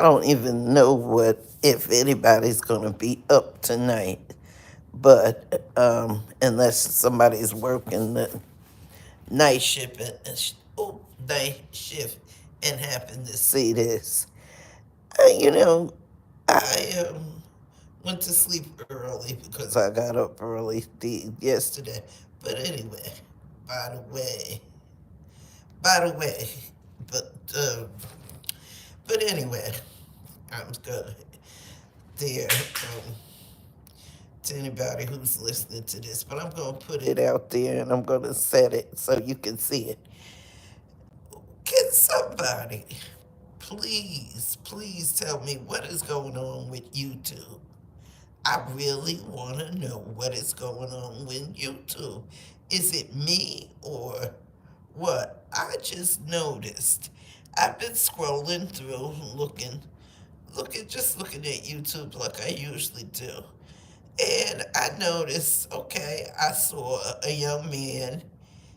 I don't even know what if anybody's gonna be up tonight, but unless somebody's working the night shift, night shift, and happen to see this. You know, I went to sleep early because I got up early yesterday. But anyway, by the way, by the way, but uh, but anyway, I'm good there. To anybody who's listening to this, but I'm gonna put it out there and I'm gonna set it so you can see it. Can somebody please tell me what is going on with YouTube? I really want to know what is going on with YouTube. Is it me or what? I just noticed. I've been scrolling through, looking at YouTube like I usually do. And I noticed, okay, I saw a young man.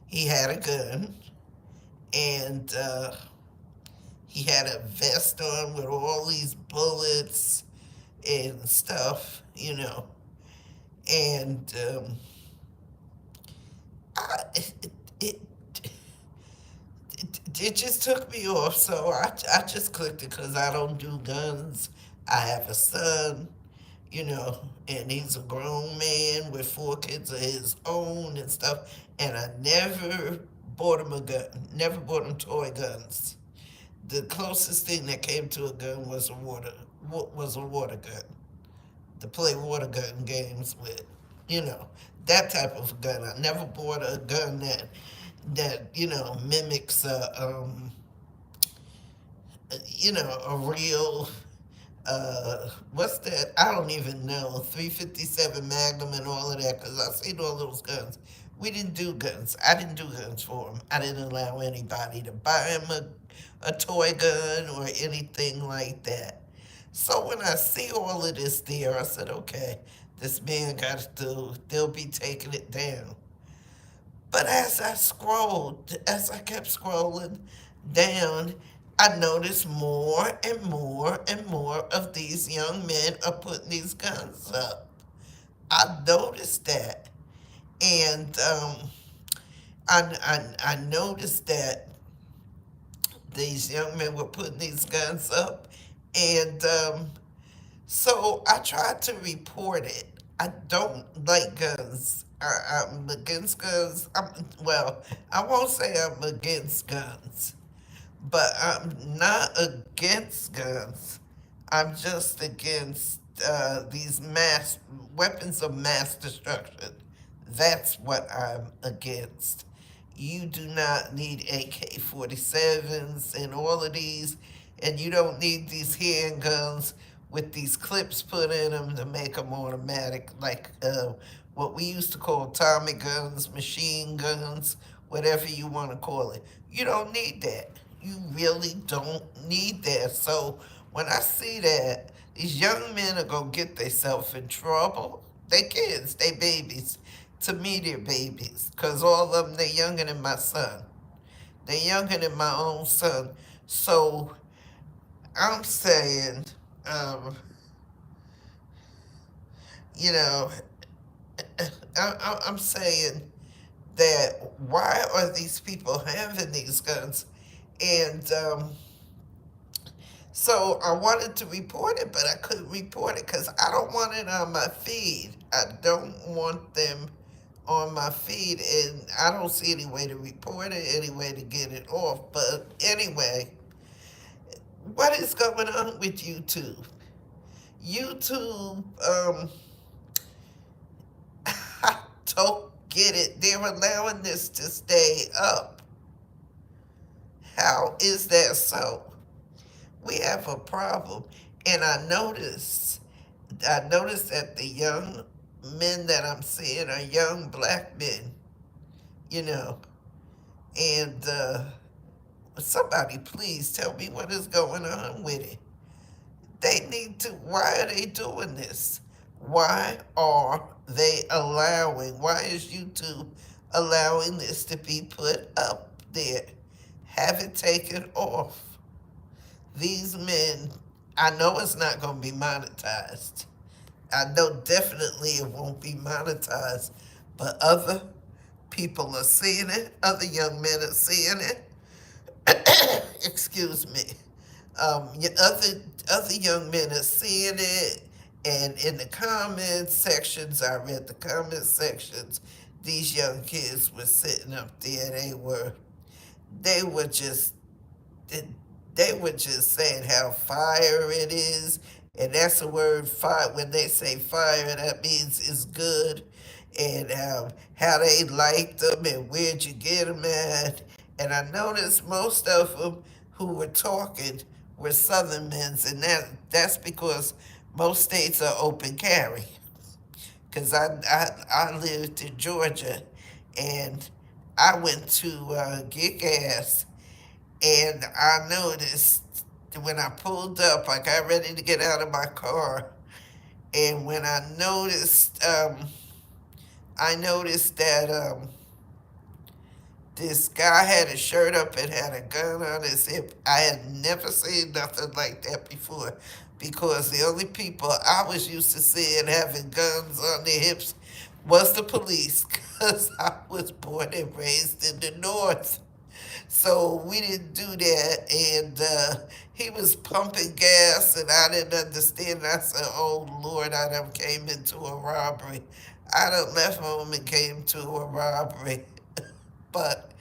He had a gun, and he had a vest on with all these bullets and stuff, And I, it, it just took me off, so I just clicked it because I don't do guns. I have a son, and he's a grown man with 4 kids of his own and stuff. And I never bought him a gun, never bought him toy guns. The closest thing that came to a gun was a water gun to play water gun games with, you know, that type of gun. I never bought a gun that mimics a real what's that? I don't even know. 357 Magnum and all of that, because I've seen all those guns. We didn't do guns. I didn't do guns for him. I didn't allow anybody to buy him a toy gun or anything like that. So when I see all of this there, I said, okay, this man got to, they'll be taking it down. But as I kept scrolling down, I noticed more and more and more of these young men are putting these guns up. I noticed that. And I noticed that these young men were putting these guns up. And so I tried to report it. I don't like guns. I'm against guns. Well, I won't say I'm against guns, but I'm not against guns. I'm just against these mass weapons of mass destruction. That's what I'm against. You do not need AK 47s and all of these, and you don't need these handguns with these clips put in them to make them automatic, like what we used to call Tommy guns, machine guns, whatever you want to call it. You don't need that. You really don't need that. So when I see that, these young men are going to get themselves in trouble. They kids, they babies. To me, they're babies. Because all of them, they're younger than my son. They're younger than my own son. So I'm saying, um, you know, I'm saying that why are these people having these guns? And so I wanted to report it, but I couldn't report it because I don't want it on my feed. I don't want them on my feed, and I don't see any way to report it, any way to get it off. But anyway, what is going on with YouTube? YouTube, I don't get it. They're allowing this to stay up. How is that so? We have a problem. And I noticed that the young men that I'm seeing are young black men, you know. And somebody please tell me what is going on with it. Why are they doing this? Why is YouTube allowing this to be put up there? Have it taken off. These men I know it's not going to be monetized. I know definitely it won't be monetized, but other people are seeing it. Other young men are seeing it. Excuse me. Other young men are seeing it, and in the comment sections, I read the comment sections. These young kids were sitting up there. They were just they were just saying how fire it is, and that's the word fire. When they say fire, that means it's good, and how they liked them and where'd you get them at. And I noticed most of them who were talking were Southern men's, and that's because most states are open carry. Because I lived in Georgia, and I went to get gas, and I noticed when I pulled up, I got ready to get out of my car, and when I noticed that this guy had a shirt up and had a gun on his hip. I had never seen nothing like that before, because the only people I was used to seeing having guns on their hips was the police, because I was born and raised in the North. So we didn't do that, and he was pumping gas, and I didn't understand. I said, "Oh Lord, I done came into a robbery. I done left home and came to a robbery." But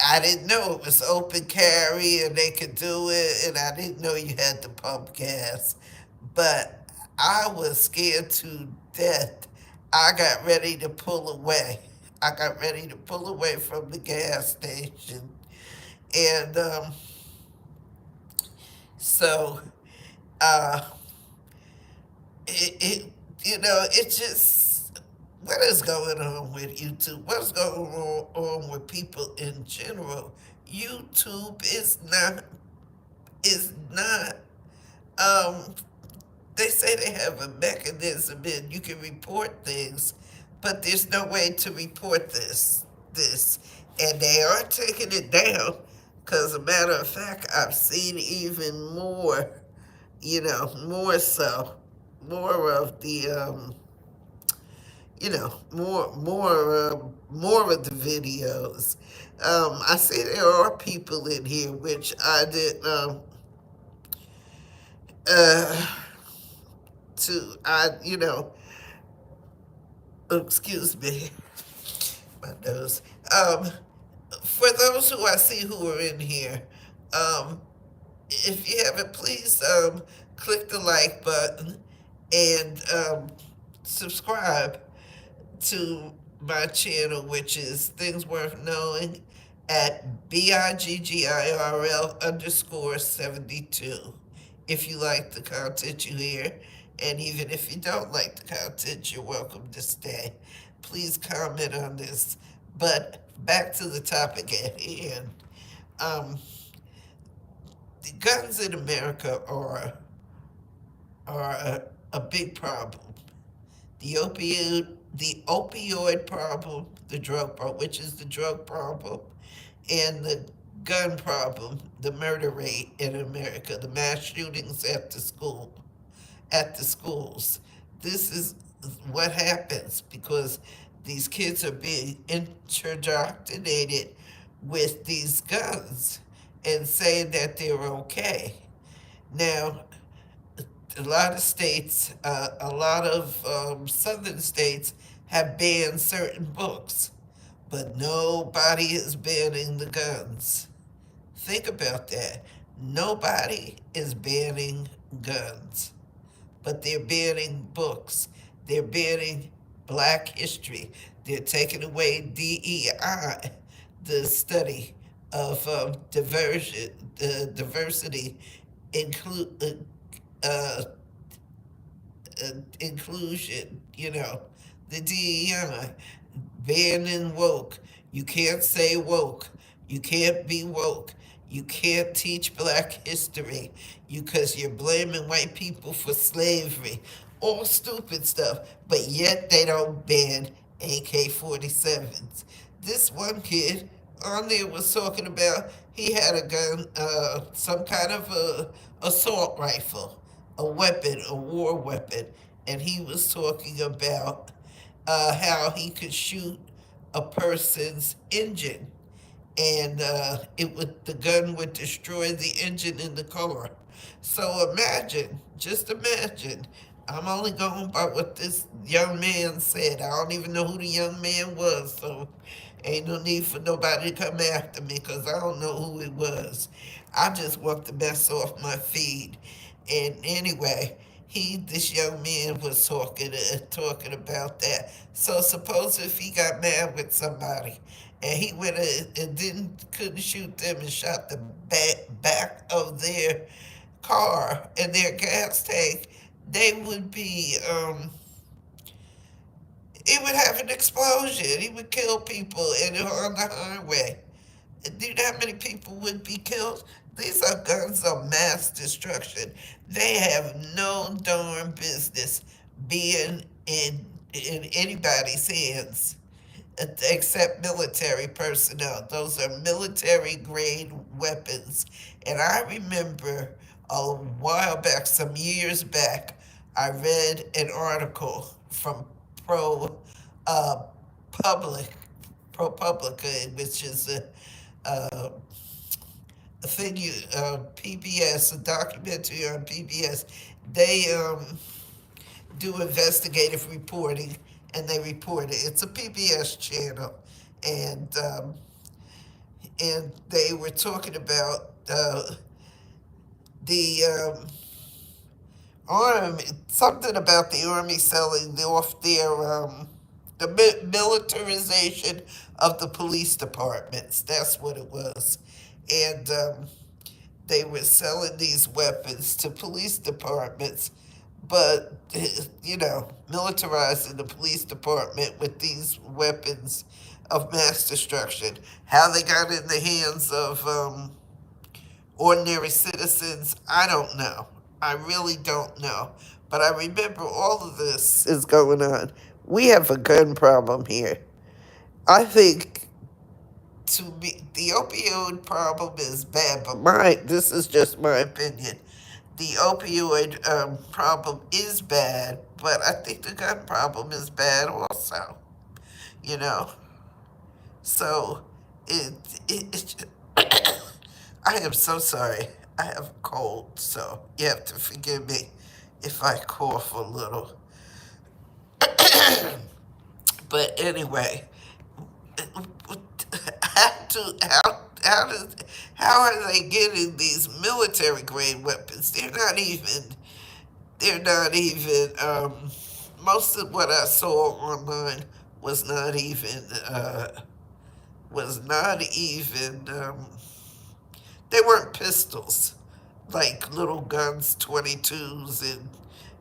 I didn't know it was open carry and they could do it, and I didn't know you had to pump gas. But I was scared to death. I got ready to pull away. I got ready to pull away from the gas station. And so uh, it it just, what is going on with YouTube? What's going on with people in general? YouTube is not um they say they have a mechanism and you can report things, but there's no way to report this, and they are taking it down. Because, a matter of fact, I've seen even more, more so, more of the more of the videos. I see there are people in here which I didn't uh to I excuse me, my nose. For those who I see who are in here, um, if you haven't, please click the like button and subscribe to my channel, which is Things Worth Knowing at BIGGIRL_72. If you like the content you hear, and even if you don't like the content, you're welcome to stay. Please comment on this. But back to the topic at hand. Um, the guns in America are a big problem. The opioid problem, the drug problem, which is the drug problem, and the gun problem, the murder rate in America, the mass shootings at the schools. This is what happens because these kids are being indoctrinated with these guns and saying that they're okay. Now, a lot of states, a lot of southern states have banned certain books, but nobody is banning the guns. Think about that. Nobody is banning guns, but they're banning books. They're banning Black history. They're taking away DEI, the study of diversity, include uh, inclusion, the DEI, banning woke. You can't say woke. You can't be woke. You can't teach Black history because you're blaming white people for slavery. All stupid stuff, but yet they don't ban AK 47s. This one kid on there was talking about he had a gun, some kind of a assault rifle, a weapon, a war weapon, and he was talking about how he could shoot a person's engine, and the gun would destroy the engine in the car. So imagine, just imagine. I'm only going by what this young man said. I don't even know who the young man was, so ain't no need for nobody to come after me because I don't know who it was. I just want the mess off my feed. And anyway, this young man was talking about that. So suppose if he got mad with somebody and he went and didn't couldn't shoot them and shot the back of their car and their gas tank, they would be it would have an explosion. It would kill people on the highway. Do you know how many people would be killed? These are guns of mass destruction. They have no darn business being in anybody's hands except military personnel. Those are military grade weapons. And I remember a while back, some years back, I read an article from Pro uh, Public, ProPublica, which is a thing PBS, a documentary on PBS. They do investigative reporting, and they report it. It's a PBS channel, and they were talking about the army, something about the army selling off their the militarization of the police departments. That's what it was, and they were selling these weapons to police departments, but militarizing the police department with these weapons of mass destruction. How they got in the hands of ordinary citizens, I don't know. I really don't know. But I remember all of this is going on. We have a gun problem here. I think to me, the opioid problem is bad, but this is just my opinion. The opioid problem is bad, but I think the gun problem is bad also. You know, so it it. I am so sorry. I have a cold, so you have to forgive me if I cough a little. But anyway, how are they getting these military grade weapons? They're not even most of what I saw online was not even was not even they weren't pistols like little guns, 22s and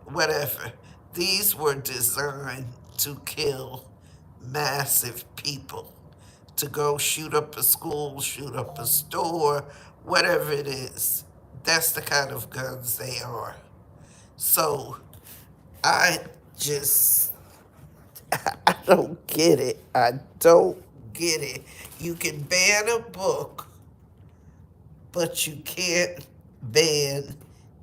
whatever. These were designed to kill massive people, to go shoot up a school, shoot up a store, whatever it is. That's the kind of guns they are. So I just, I don't get it. I don't get it. You can ban a book, but you can't ban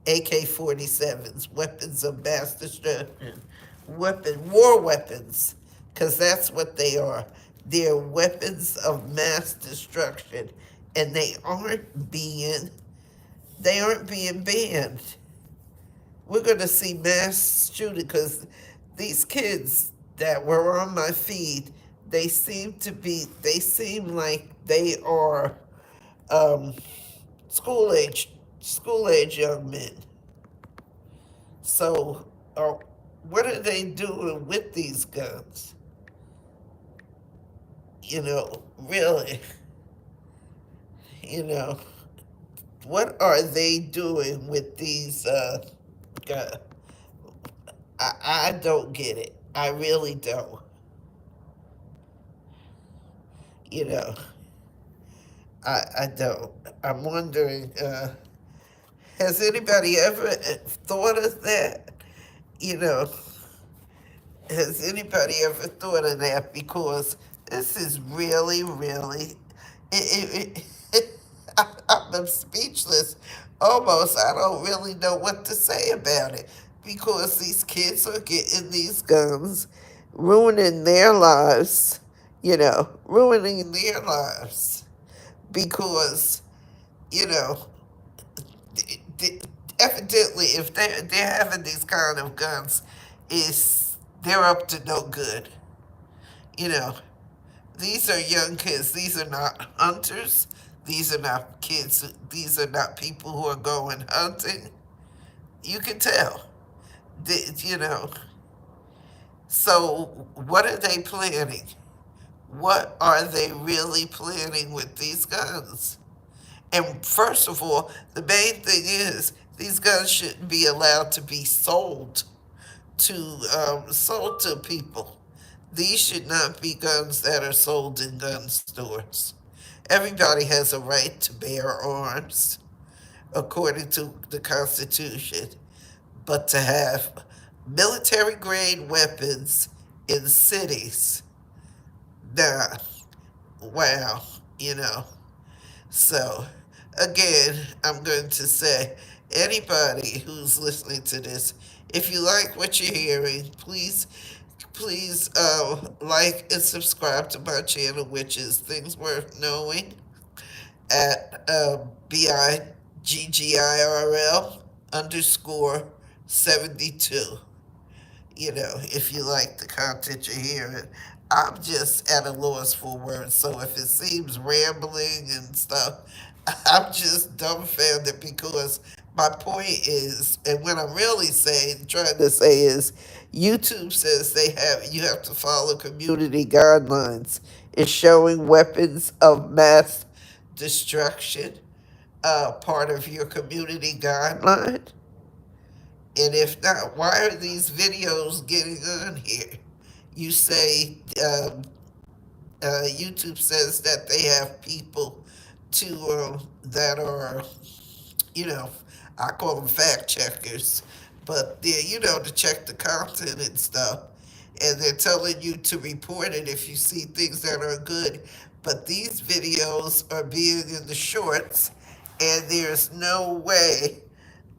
AK-47s, weapons of mass destruction, war weapons, because that's what they are. They're weapons of mass destruction, and they aren't being banned. We're going to see mass shooting because these kids that were on my feed, they seem like they are um, school age young men. So, what are they doing with these guns? Really, you know, what are they doing with these guns? I don't get it. I really don't. You know, I don't. I'm wondering, has anybody ever thought of that? You know, has anybody ever thought of that? Because this is really, really, I'm speechless. Almost, I don't really know what to say about it because these kids are getting these guns, ruining their lives. Ruining their lives because you know, evidently, if they're having these kind of guns, is they're up to no good. You know, these are young kids. These are not hunters. These are not kids. These are not people who are going hunting. You can tell. You know. So, what are they planning? What are they really planning with these guns? And first of all, the main thing is these guns shouldn't be allowed to be sold to people. These should not be guns that are sold in gun stores. Everybody has a right to bear arms according to the Constitution, but to have military grade weapons in cities, nah, wow, you know. So, again, I'm going to say anybody who's listening to this, if you like what you're hearing, please like and subscribe to my channel, which is Things Worth Knowing at BIGGIRL underscore 72. If you like the content you're hearing. I'm just at a loss for words, so if it seems rambling and stuff, I'm just dumbfounded because my point is, and what I'm really trying to say is, YouTube says you have to follow community guidelines. It's showing weapons of mass destruction part of your community guideline. And if not, why are these videos getting on here? You say YouTube says that they have people that are, you know, I call them fact checkers, but they're, to check the content and stuff. And they're telling you to report it if you see things that are good. But these videos are being in the shorts, and there's no way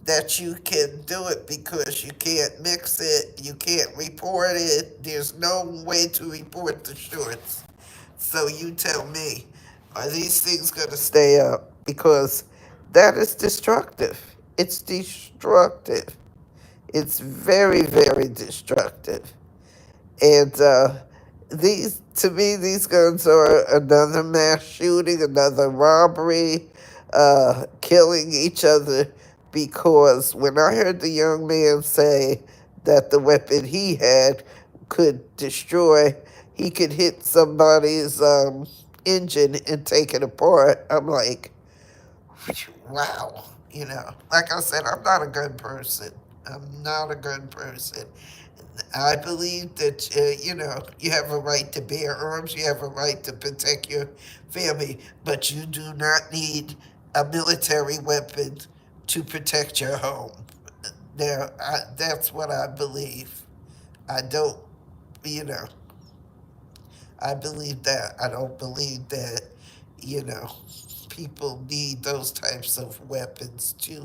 that you can do it because you can't mix it, you can't report it. There's no way to report the shorts. So you tell me, are these things going to stay up? Because that is destructive. It's destructive. It's very, very destructive. And these, to me, these guns are another mass shooting, another robbery, killing each other. Because when I heard the young man say that the weapon he had could destroy, he could hit somebody's engine and take it apart, I'm like, wow. Like I said, I'm not a gun person. I'm not a gun person. I believe that, you have a right to bear arms, you have a right to protect your family, but you do not need a military weapon to protect your home. That's what I believe. I don't, you know, I believe that. I don't believe that, you know, people need those types of weapons to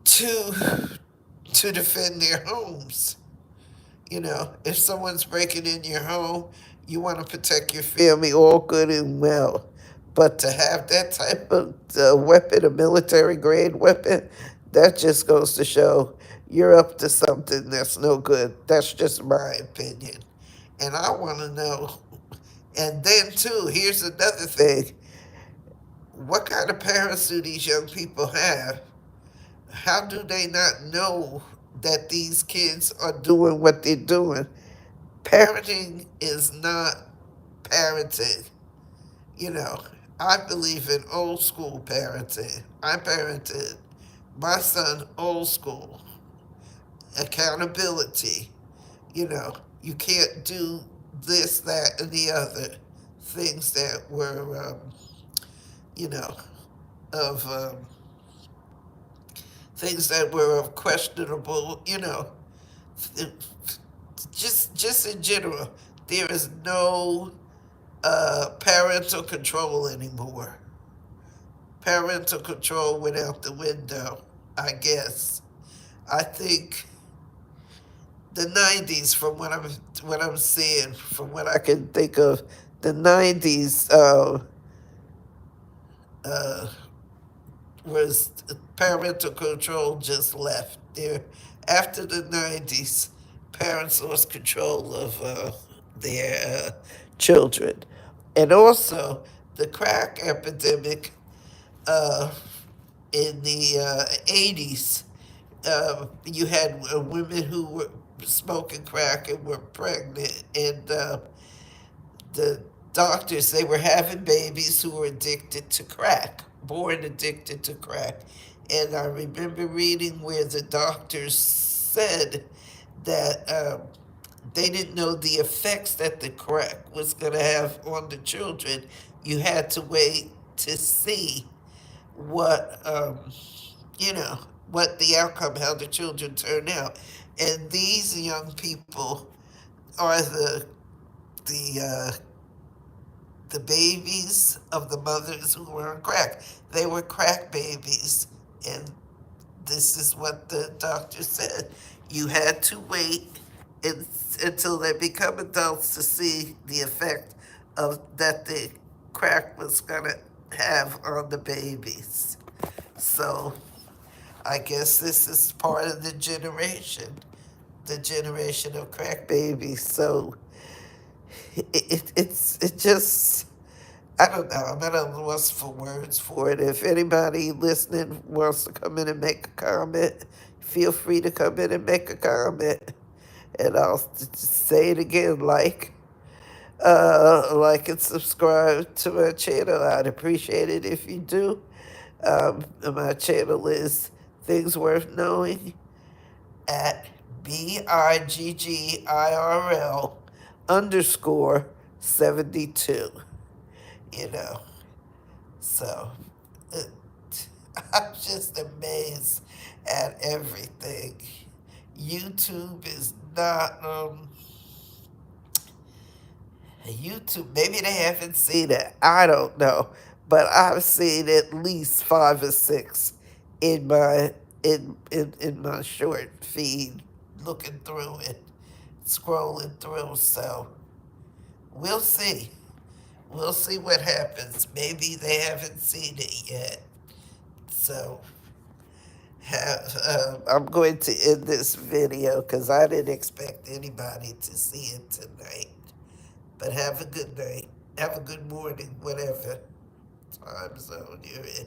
to defend their homes. If someone's breaking in your home, you want to protect your family, all good and well. But to have that type of weapon, a military grade weapon, that just goes to show you're up to something that's no good. That's just my opinion. And I want to know. And then, too, here's another thing. What kind of parents do these young people have? How do they not know that these kids are doing what they're doing? Parenting is not parenting. You know, I believe in old school parenting. I parented my son old school. Accountability. You can't do this, that, and the other things that were, you know, of things that were of questionable, just in general. There is no parental control anymore. Parental control went out the window, I guess. I think the '90s, from what I'm seeing, from what I can think of, the '90s uh, was parental control just left there. After the '90s, parents lost control of their children, and also the crack epidemic uh, in the '80s. You had women who were smoking crack and were pregnant, and the doctors, they were having babies who were addicted to crack, born addicted to crack. And I remember reading where the doctors said that they didn't know the effects that the crack was going to have on the children. You had to wait to see what you know, what the outcome, how the children turn out. And these young people are the the babies of the mothers who were on crack. They were crack babies, and this is what the doctor said. You had to wait until they become adults to see the effect of that the crack was gonna have on the babies. So I guess this is part of the generation of crack babies. So it just, I don't know. I'm at a loss for words for it. If anybody listening wants to come in and make a comment, feel free to come in and make a comment. And I'll say it again, like and subscribe to my channel. I'd appreciate it if you do. My channel is Things Worth Knowing at BIGGIRL underscore 72. You know, so it, I'm just amazed at everything. YouTube is not YouTube. Maybe they haven't seen it. I don't know, but I've seen at least 5 or 6 in my in my short feed, looking through it, scrolling through. So we'll see. We'll see what happens. Maybe they haven't seen it yet. So I'm going to end this video because I didn't expect anybody to see it tonight. But have a good night. Have a good morning, whatever time zone you're in.